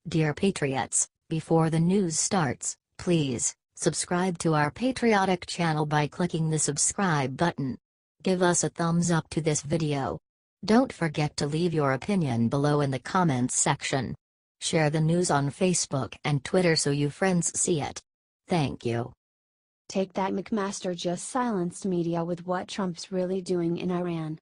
Dear Patriots, before the news starts, please subscribe to our patriotic channel by clicking the subscribe button. Give us a thumbs up to this video. Don't forget to leave your opinion below in the comments section. Share the news on Facebook and Twitter so you friends see it. Thank you. Take that. McMaster just silenced media with what Trump's really doing in Iran.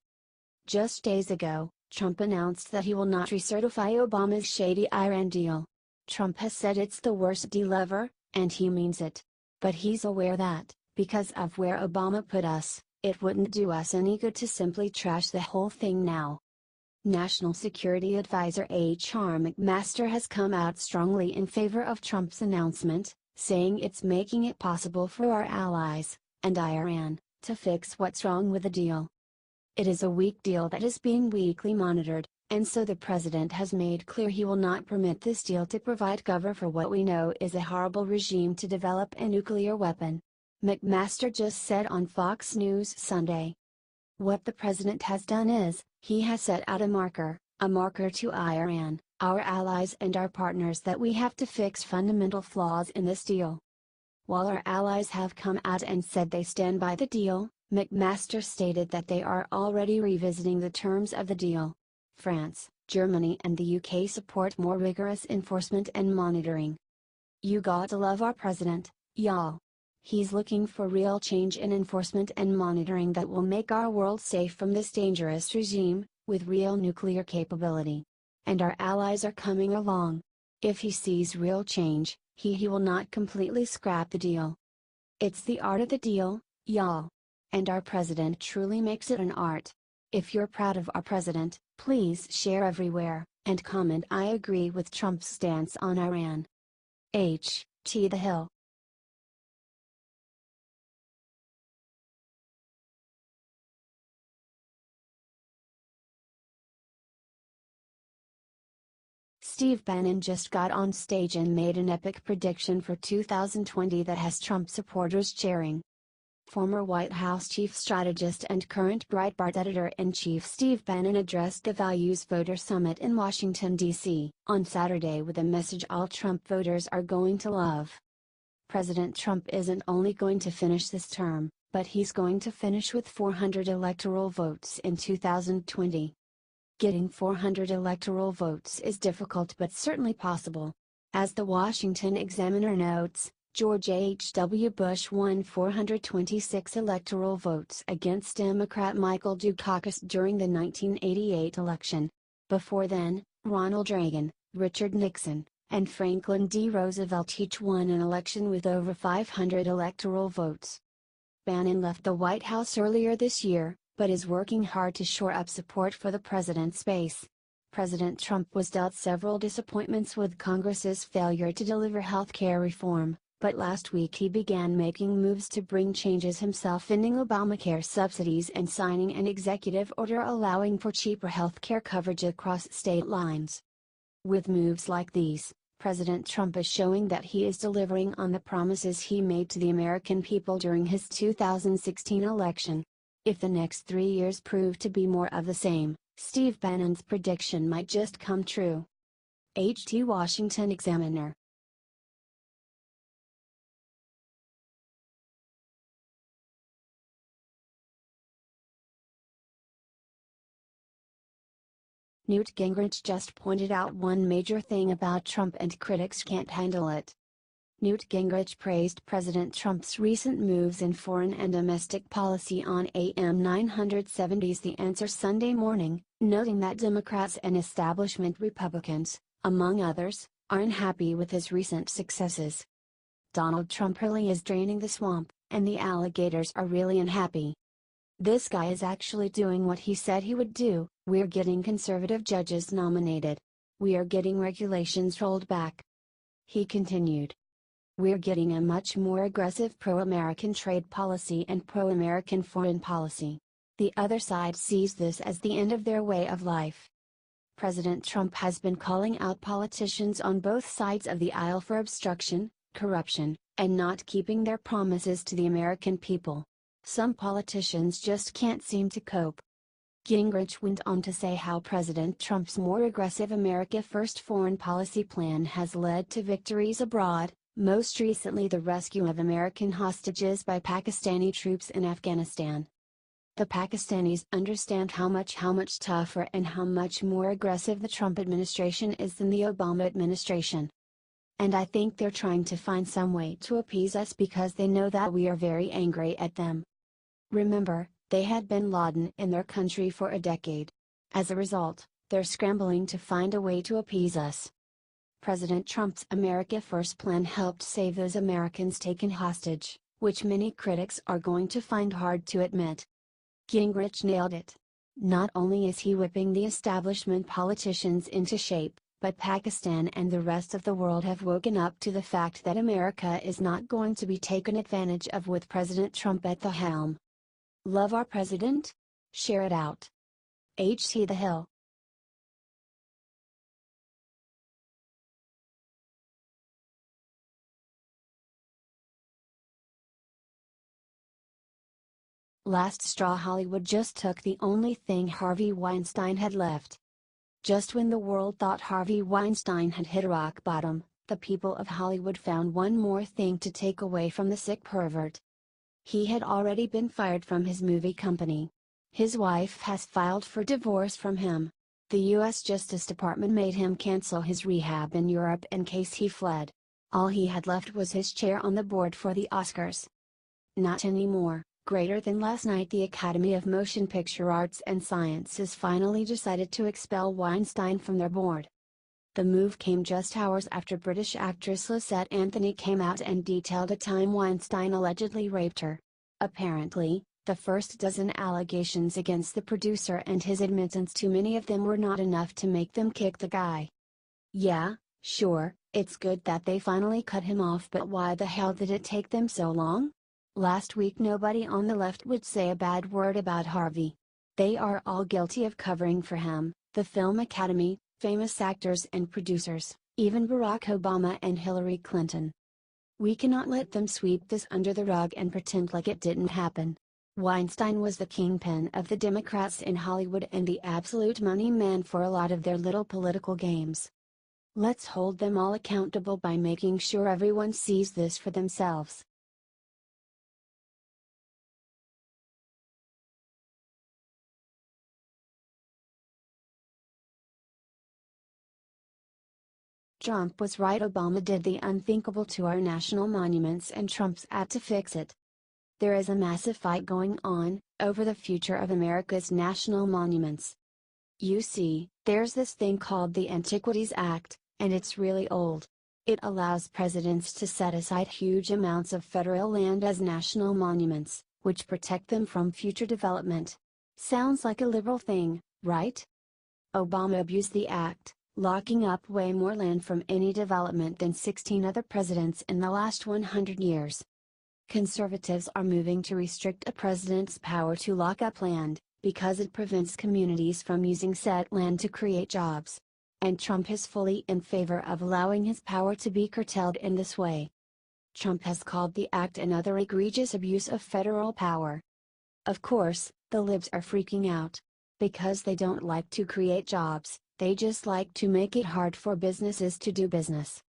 Just days ago, Trump announced that he will not recertify Obama's shady Iran deal. Trump has said it's the worst deal ever, and he means it. But he's aware that, because of where Obama put us, it wouldn't do us any good to simply trash the whole thing now. National Security Adviser H.R. McMaster has come out strongly in favor of Trump's announcement, saying it's making it possible for our allies, and Iran, to fix what's wrong with the deal. It is a weak deal that is being weekly monitored, and so the president has made clear he will not permit this deal to provide cover for what we know is a horrible regime to develop a nuclear weapon. McMaster just said on Fox News Sunday. What the president has done is, he has set out a marker to Iran, our allies and our partners, that we have to fix fundamental flaws in this deal. While our allies have come out and said they stand by the deal, McMaster stated that they are already revisiting the terms of the deal. France, Germany and the UK support more rigorous enforcement and monitoring. You gotta love our president, y'all. He's looking for real change in enforcement and monitoring that will make our world safe from this dangerous regime, with real nuclear capability. And our allies are coming along. If he sees real change, he will not completely scrap the deal. It's the art of the deal, y'all. And our president truly makes it an art. If you're proud of our president, please share everywhere, and comment I agree with Trump's stance on Iran. H.T. The Hill. Steve Bannon just got on stage and made an epic prediction for 2020 that has Trump supporters cheering. Former White House chief strategist and current Breitbart editor-in-chief Steve Bannon addressed the Values Voter Summit in Washington, D.C., on Saturday with a message all Trump voters are going to love. President Trump isn't only going to finish this term, but he's going to finish with 400 electoral votes in 2020. Getting 400 electoral votes is difficult but certainly possible. As the Washington Examiner notes, George H.W. Bush won 426 electoral votes against Democrat Michael Dukakis during the 1988 election. Before then, Ronald Reagan, Richard Nixon, and Franklin D. Roosevelt each won an election with over 500 electoral votes. Bannon left the White House earlier this year, but is working hard to shore up support for the president's base. President Trump was dealt several disappointments with Congress's failure to deliver health care reform. But last week he began making moves to bring changes himself, ending Obamacare subsidies and signing an executive order allowing for cheaper health care coverage across state lines. With moves like these, President Trump is showing that he is delivering on the promises he made to the American people during his 2016 election. If the next 3 years prove to be more of the same, Steve Bannon's prediction might just come true. H.T. Washington Examiner. Newt Gingrich just pointed out one major thing about Trump and critics can't handle it. Newt Gingrich praised President Trump's recent moves in foreign and domestic policy on AM 970's The Answer Sunday morning, noting that Democrats and establishment Republicans, among others, are unhappy with his recent successes. Donald Trump really is draining the swamp, and the alligators are really unhappy. This guy is actually doing what he said he would do. We're getting conservative judges nominated. We are getting regulations rolled back. He continued. We're getting a much more aggressive pro-American trade policy and pro-American foreign policy. The other side sees this as the end of their way of life. President Trump has been calling out politicians on both sides of the aisle for obstruction, corruption, and not keeping their promises to the American people. Some politicians just can't seem to cope. Gingrich went on to say how President Trump's more aggressive America First foreign policy plan has led to victories abroad, most recently the rescue of American hostages by Pakistani troops in Afghanistan. The Pakistanis understand how much tougher and how much more aggressive the Trump administration is than the Obama administration. And I think they're trying to find some way to appease us because they know that we are very angry at them. Remember, they had bin Laden in their country for a decade. As a result, they're scrambling to find a way to appease us. President Trump's America First plan helped save those Americans taken hostage, which many critics are going to find hard to admit. Gingrich nailed it. Not only is he whipping the establishment politicians into shape, but Pakistan and the rest of the world have woken up to the fact that America is not going to be taken advantage of with President Trump at the helm. Love our president? Share it out. H.T. The Hill. Last straw. Hollywood just took the only thing Harvey Weinstein had left. Just when the world thought Harvey Weinstein had hit rock bottom, the people of Hollywood found one more thing to take away from the sick pervert. He had already been fired from his movie company. His wife has filed for divorce from him. The U.S. Justice Department made him cancel his rehab in Europe in case he fled. All he had left was his chair on the board for the Oscars. Not anymore. Greater than last night, the Academy of Motion Picture Arts and Sciences finally decided to expel Weinstein from their board. The move came just hours after British actress Lisette Anthony came out and detailed a time Weinstein allegedly raped her. Apparently, the first dozen allegations against the producer and his admittance to many of them were not enough to make them kick the guy. Yeah, sure, it's good that they finally cut him off, but why the hell did it take them so long? Last week nobody on the left would say a bad word about Harvey. They are all guilty of covering for him, the film Academy, famous actors and producers, even Barack Obama and Hillary Clinton. We cannot let them sweep this under the rug and pretend like it didn't happen. Weinstein was the kingpin of the Democrats in Hollywood and the absolute money man for a lot of their little political games. Let's hold them all accountable by making sure everyone sees this for themselves. Trump was right. Obama did the unthinkable to our national monuments and Trump's out to fix it. There is a massive fight going on over the future of America's national monuments. You see, there's this thing called the Antiquities Act, and it's really old. It allows presidents to set aside huge amounts of federal land as national monuments, which protect them from future development. Sounds like a liberal thing, right? Obama abused the act, locking up way more land from any development than 16 other presidents in the last 100 years. Conservatives are moving to restrict a president's power to lock up land, because it prevents communities from using said land to create jobs. And Trump is fully in favor of allowing his power to be curtailed in this way. Trump has called the act another egregious abuse of federal power. Of course, the libs are freaking out. Because they don't like to create jobs, they just like to make it hard for businesses to do business.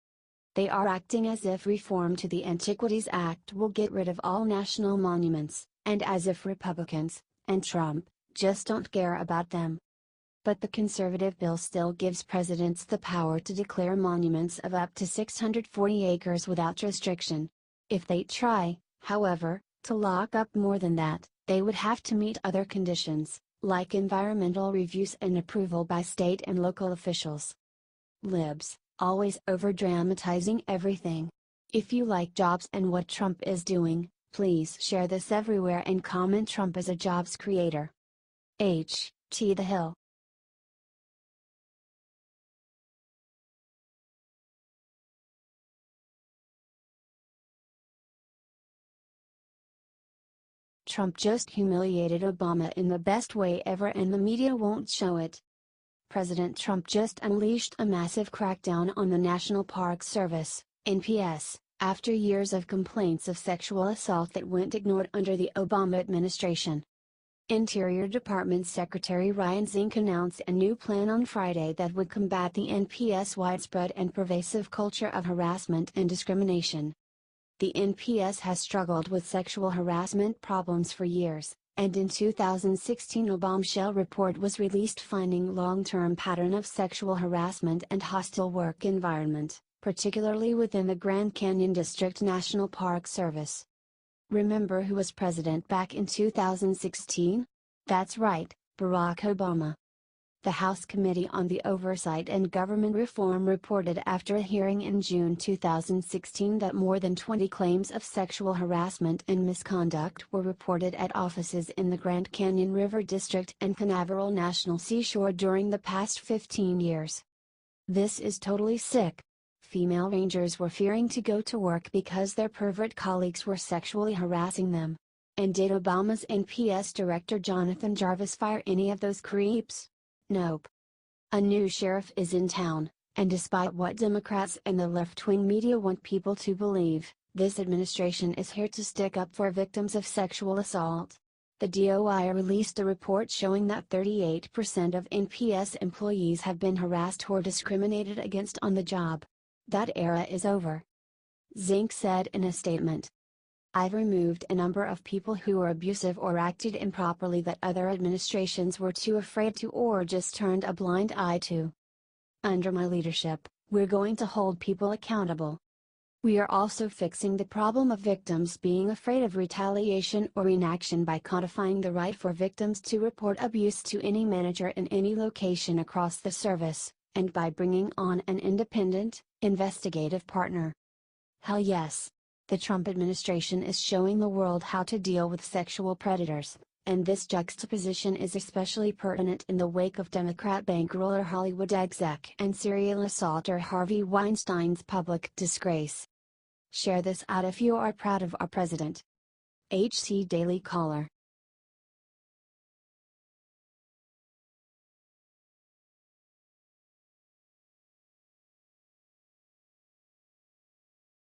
They are acting as if reform to the Antiquities Act will get rid of all national monuments, and as if Republicans, and Trump, just don't care about them. But the conservative bill still gives presidents the power to declare monuments of up to 640 acres without restriction. If they try, however, to lock up more than that, they would have to meet other conditions, like environmental reviews and approval by state and local officials. Libs, always over-dramatizing everything. If you like jobs and what Trump is doing, please share this everywhere and comment Trump is a jobs creator. H.T. The Hill. Trump just humiliated Obama in the best way ever and the media won't show it. President Trump just unleashed a massive crackdown on the National Park Service, NPS, after years of complaints of sexual assault that went ignored under the Obama administration. Interior Department Secretary Ryan Zinke announced a new plan on Friday that would combat the NPS widespread and pervasive culture of harassment and discrimination. The NPS has struggled with sexual harassment problems for years, and in 2016 a bombshell report was released finding long-term pattern of sexual harassment and hostile work environment, particularly within the Grand Canyon District National Park Service. Remember who was president back in 2016? That's right, Barack Obama. The House Committee on the Oversight and Government Reform reported after a hearing in June 2016 that more than 20 claims of sexual harassment and misconduct were reported at offices in the Grand Canyon River District and Canaveral National Seashore during the past 15 years. This is totally sick. Female rangers were fearing to go to work because their pervert colleagues were sexually harassing them. And did Obama's NPS director Jonathan Jarvis fire any of those creeps? Nope. A new sheriff is in town, and despite what Democrats and the left-wing media want people to believe, this administration is here to stick up for victims of sexual assault. The DOI released a report showing that 38% of NPS employees have been harassed or discriminated against on the job. That era is over. Zinke said in a statement. I've removed a number of people who were abusive or acted improperly that other administrations were too afraid to or just turned a blind eye to. Under my leadership, we're going to hold people accountable. We are also fixing the problem of victims being afraid of retaliation or inaction by codifying the right for victims to report abuse to any manager in any location across the service, and by bringing on an independent, investigative partner. Hell yes! The Trump administration is showing the world how to deal with sexual predators, and this juxtaposition is especially pertinent in the wake of Democrat bankroller Hollywood exec and serial assaulter Harvey Weinstein's public disgrace. Share this out if you are proud of our president. HC Daily Caller.